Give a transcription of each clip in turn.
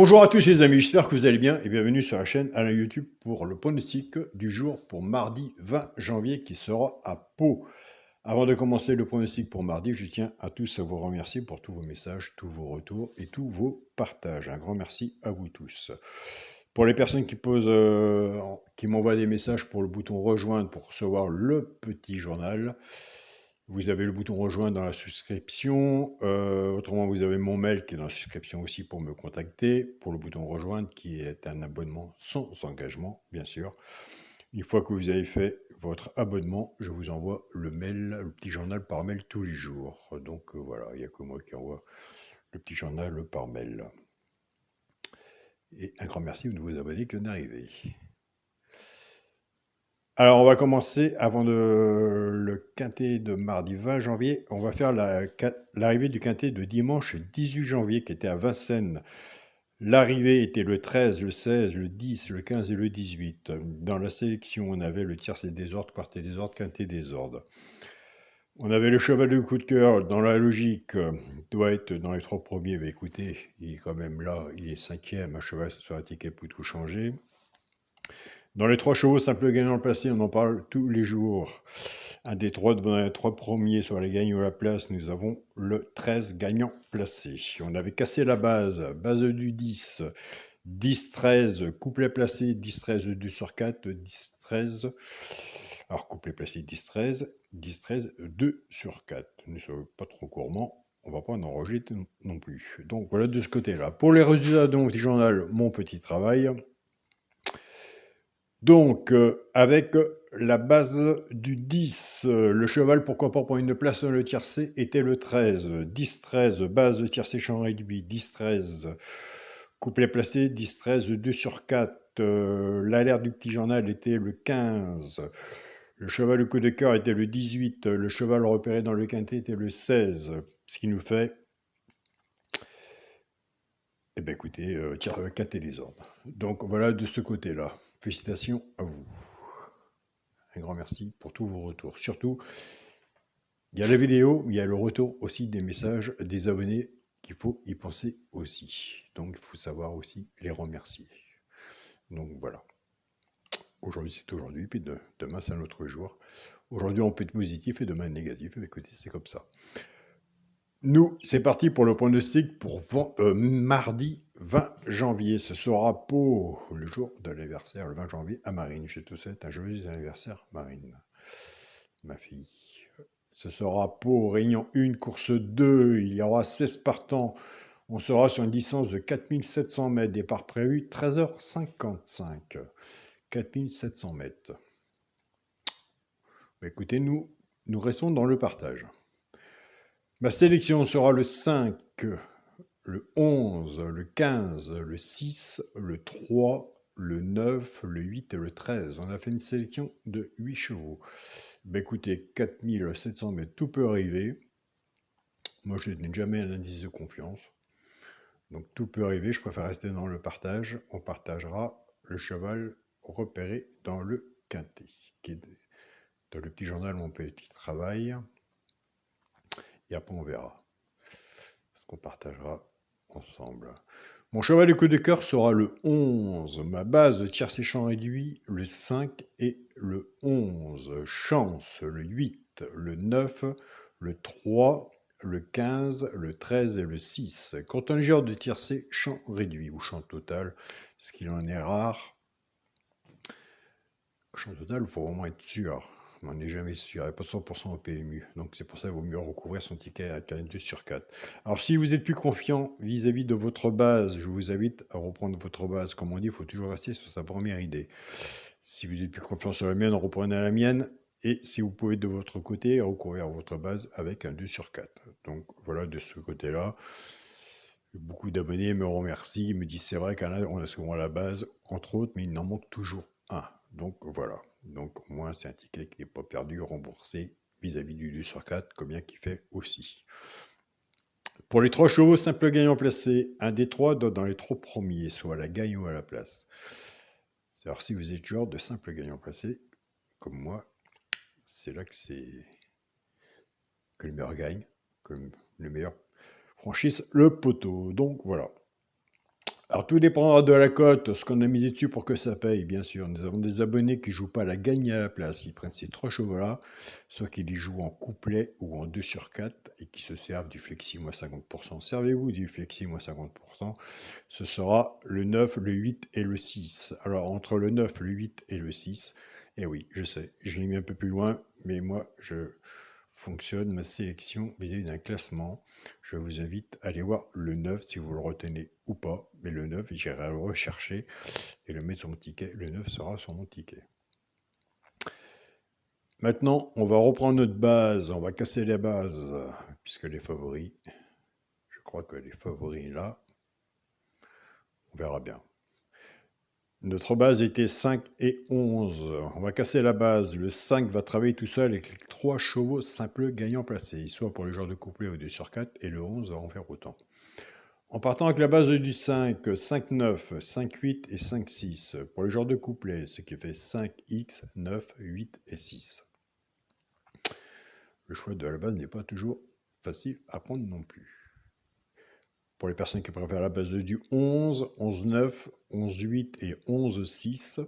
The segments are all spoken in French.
Bonjour à tous les amis, j'espère que vous allez bien et bienvenue sur la chaîne Alain YouTube pour le pronostic du jour pour mardi 20 janvier qui sera à Pau. Avant de commencer le pronostic pour mardi, je tiens à tous à vous remercier pour tous vos messages, tous vos retours et tous vos partages. Un grand merci à vous tous. Pour les personnes qui m'envoient des messages pour le bouton rejoindre pour recevoir le petit journal, vous avez le bouton rejoindre dans la souscription. Autrement, vous avez mon mail qui est dans la souscription aussi pour me contacter. Pour le bouton rejoindre qui est un abonnement sans engagement, bien sûr. Une fois que vous avez fait votre abonnement, je vous envoie le mail, le petit journal par mail tous les jours. Donc voilà, il n'y a que moi qui envoie le petit journal par mail. Et un grand merci aux nouveaux abonnés qui viennent d'arriver. Alors, on va commencer avant le quintet de mardi 20 janvier. On va faire l'arrivée du quintet de dimanche 18 janvier qui était à Vincennes. L'arrivée était le 13, le 16, le 10, le 15 et le 18. Dans la sélection, on avait le tiercé des ordres, quartet des ordres, quintet des ordres. On avait le cheval de coup de cœur. Dans la logique, doit être dans les trois premiers. Mais écoutez, il est quand même là, il est cinquième. Un cheval sur un ticket peut tout changer. Dans les trois chevaux simple gagnant placé, on en parle tous les jours. Un des trois, dans les trois premiers sur les gagnants à la place, nous avons le 13 gagnant placé. On avait cassé la base du 10, 10-13, couplet placé, 10-13, 2 sur 4, 10-13. Alors, couplet placé, 10-13, 10-13, 2 sur 4. Ne soyez pas trop gourmand, on ne va pas en enregistrer non plus. Donc, voilà de ce côté-là. Pour les résultats de mon petit journal, mon petit travail. Donc, avec la base du 10, le cheval, pourquoi pas prendre une place dans le tiercé, était le 13. 10-13, base de tiercé champ réduit, 10-13, couplet placé, 10-13, 2 sur 4. L'alerte du petit journal était le 15. Le cheval au coup de cœur était le 18. Le cheval repéré dans le quintet était le 16. Ce qui nous fait, eh bien écoutez, quintet des ordres. Donc voilà de ce côté-là. Félicitations à vous. Un grand merci pour tous vos retours. Surtout, il y a la vidéo, il y a le retour aussi des messages des abonnés qu'il faut y penser aussi. Donc, il faut savoir aussi les remercier. Donc, voilà. Aujourd'hui, c'est aujourd'hui, puis demain, c'est un autre jour. Aujourd'hui, on peut être positif et demain, négatif. Écoutez, c'est comme ça. Nous, c'est parti pour le pronostic pour mardi 20 janvier. Ce sera pour le jour de l'anniversaire, le 20 janvier, à Marine. Je te souhaite un joyeux anniversaire, Marine, ma fille. Ce sera pour Réunion 1, course 2. Il y aura 16 partants. On sera sur une distance de 4700 mètres. Départ prévu 13h55. 4700 mètres. Écoutez, nous restons dans le partage. Ma sélection sera le 5, le 11, le 15, le 6, le 3, le 9, le 8 et le 13. On a fait une sélection de 8 chevaux. Écoutez, 4700 mètres, tout peut arriver. Moi, je n'ai jamais un indice de confiance. Donc, tout peut arriver. Je préfère rester dans le partage. On partagera le cheval repéré dans le quintet, qui est dans le petit journal Mon Petit Travail. Et après, on verra ce qu'on partagera ensemble. Mon cheval de coup de cœur sera le 11. Ma base de tiercé champ réduit, le 5 et le 11. Chance, le 8, le 9, le 3, le 15, le 13 et le 6. Quand on est de tiercé champ réduit ou champ total, ce qu'il en est rare, champ total, il faut vraiment être sûr. On n'est jamais sûr, il n'y a pas 100% au PMU. Donc c'est pour ça qu'il vaut mieux recouvrir son ticket à 2 sur 4. Alors si vous êtes plus confiant vis-à-vis de votre base, je vous invite à reprendre votre base. Comme on dit, il faut toujours rester sur sa première idée. Si vous êtes plus confiant sur la mienne, reprenez la mienne. Et si vous pouvez de votre côté, recouvrir votre base avec un 2 sur 4. Donc voilà de ce côté-là. Beaucoup d'abonnés me remercient, me disent c'est vrai qu'on a souvent la base, entre autres, mais il n'en manque toujours un. Donc voilà. Donc au moins c'est un ticket qui n'est pas perdu, remboursé vis-à-vis du 2 sur 4, comme bien qu'il fait aussi. Pour les 3 chevaux, simple gagnant placé, un des 3 dans les 3 premiers, soit la gagne ou à la place. Alors si vous êtes genre de simple gagnant placé, comme moi, c'est là que le meilleur gagne, que le meilleur franchisse le poteau. Donc voilà. Alors tout dépendra de la cote, ce qu'on a misé dessus pour que ça paye, bien sûr. Nous avons des abonnés qui jouent pas à la gagne à la place. Ils prennent ces 3 chevaux-là, soit qu'ils les jouent en couplet ou en 2 sur 4 et qui se servent du flexi moins 50%. Servez-vous du flexi moins 50%. Ce sera le 9, le 8 et le 6. Alors entre le 9, le 8 et le 6, eh oui, je sais, je l'ai mis un peu plus loin, mais moi je fonctionne ma sélection vis-à-vis d'un classement. Je vous invite à aller voir le 9 si vous le retenez ou pas, mais le 9, j'irai le rechercher et le mettre sur mon ticket. Le 9 sera sur mon ticket. Maintenant, on va reprendre notre base, on va casser les bases, puisque les favoris, je crois que les favoris là, on verra bien. Notre base était 5 et 11. On va casser la base. Le 5 va travailler tout seul avec les 3 chevaux simples gagnants placés, soit pour les joueurs de couplet ou 2 sur 4, et le 11 va en faire autant. En partant avec la base du 5, 5-9, 5-8 et 5-6, pour les joueurs de couplet, ce qui fait 5x, 9, 8 et 6. Le choix de la base n'est pas toujours facile à prendre non plus. Pour les personnes qui préfèrent la base du 11, 11-9, 11-8 et 11-6,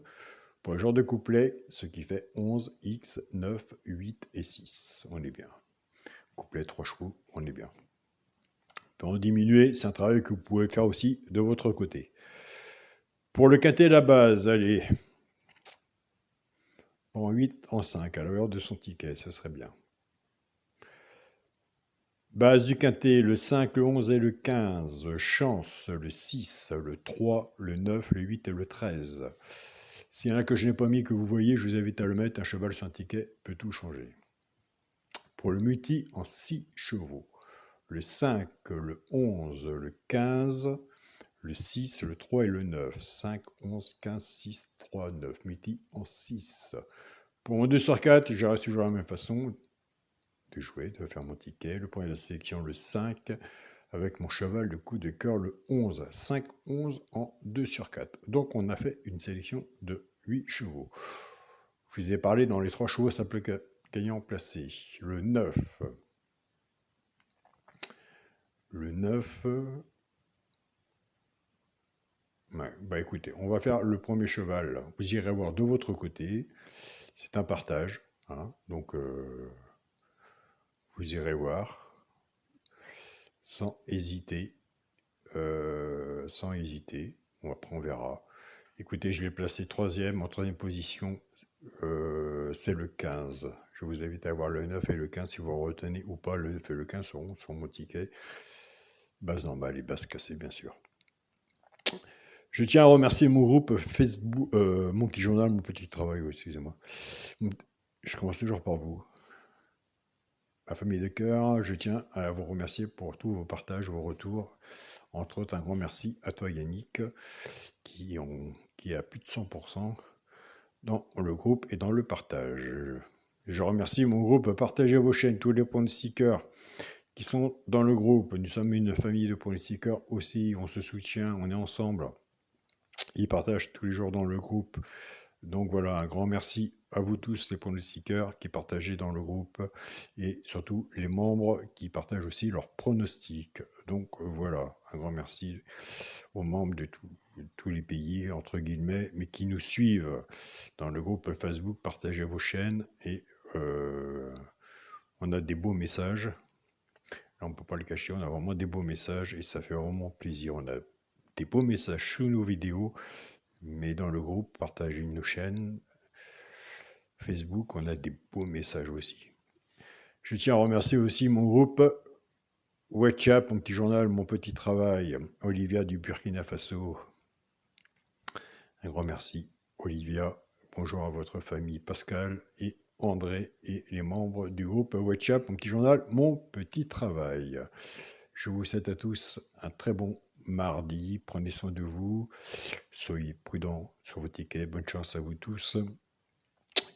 pour le genre de couplet, ce qui fait 11, X, 9, 8 et 6. On est bien. Couplet 3 chevaux, on est bien. On peut en diminuer, c'est un travail que vous pouvez faire aussi de votre côté. Pour le quintet, la base, allez, en 8, en 5, à l'heure de son ticket, ce serait bien. Base du quintet, le 5, le 11 et le 15. Chance, le 6, le 3, le 9, le 8 et le 13. S'il y en a que je n'ai pas mis, que vous voyez, je vous invite à le mettre. Un cheval sur un ticket peut tout changer. Pour le multi, en 6 chevaux. Le 5, le 11, le 15, le 6, le 3 et le 9. 5, 11, 15, 6, 3, 9. Multi en 6. Pour mon 2 sur 4, je reste toujours la même façon de jouer, de faire mon ticket. Le point de la sélection, le 5, avec mon cheval de coup de cœur, le 11. 5, 11 en 2 sur 4. Donc on a fait une sélection de 8 chevaux. Je vous ai parlé dans les 3 chevaux simples gagnants placés. Le 9. Le 9. Ouais, bah écoutez, on va faire le premier cheval. Vous irez voir de votre côté. C'est un partage. Hein, donc vous irez voir sans hésiter. Sans hésiter. Bon, après, on verra. Écoutez, je l'ai placé troisième. En troisième position, c'est le 15. Je vous invite à voir le 9 et le 15 si vous retenez ou pas. Le 9 et le 15 seront sur mon ticket. Base normale et base cassée, bien sûr. Je tiens à remercier mon groupe Facebook, mon petit journal, mon petit travail, oui, excusez-moi. Je commence toujours par vous. Ma famille de cœur, je tiens à vous remercier pour tous vos partages, vos retours. Entre autres, un grand merci à toi Yannick, qui est à plus de 100% dans le groupe et dans le partage. Je remercie mon groupe Partagez vos chaînes, tous les points de stickers qui sont dans le groupe. Nous sommes une famille de points de stickers aussi, on se soutient, on est ensemble. Ils partagent tous les jours dans le groupe. Donc voilà, un grand merci à vous tous les pronostiqueurs qui partagez dans le groupe et surtout les membres qui partagent aussi leurs pronostics. Donc voilà, un grand merci aux membres de tous les pays, entre guillemets, mais qui nous suivent dans le groupe Facebook. Partagez vos chaînes et on a des beaux messages. Là, on ne peut pas le cacher, on a vraiment des beaux messages et ça fait vraiment plaisir. On a des beaux messages sous nos vidéos, mais dans le groupe, partagez nos chaînes. Facebook, on a des beaux messages aussi. Je tiens à remercier aussi mon groupe WhatsApp, mon petit journal, mon petit travail, Olivia du Burkina Faso. Un grand merci, Olivia. Bonjour à votre famille, Pascal et André et les membres du groupe WhatsApp, mon petit journal, mon petit travail. Je vous souhaite à tous un très bon mardi. Prenez soin de vous. Soyez prudents sur vos tickets. Bonne chance à vous tous.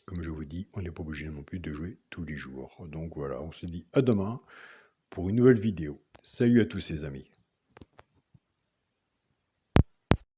Comme je vous dis, on n'est pas obligé non plus de jouer tous les jours. Donc voilà, on se dit à demain pour une nouvelle vidéo. Salut à tous les amis.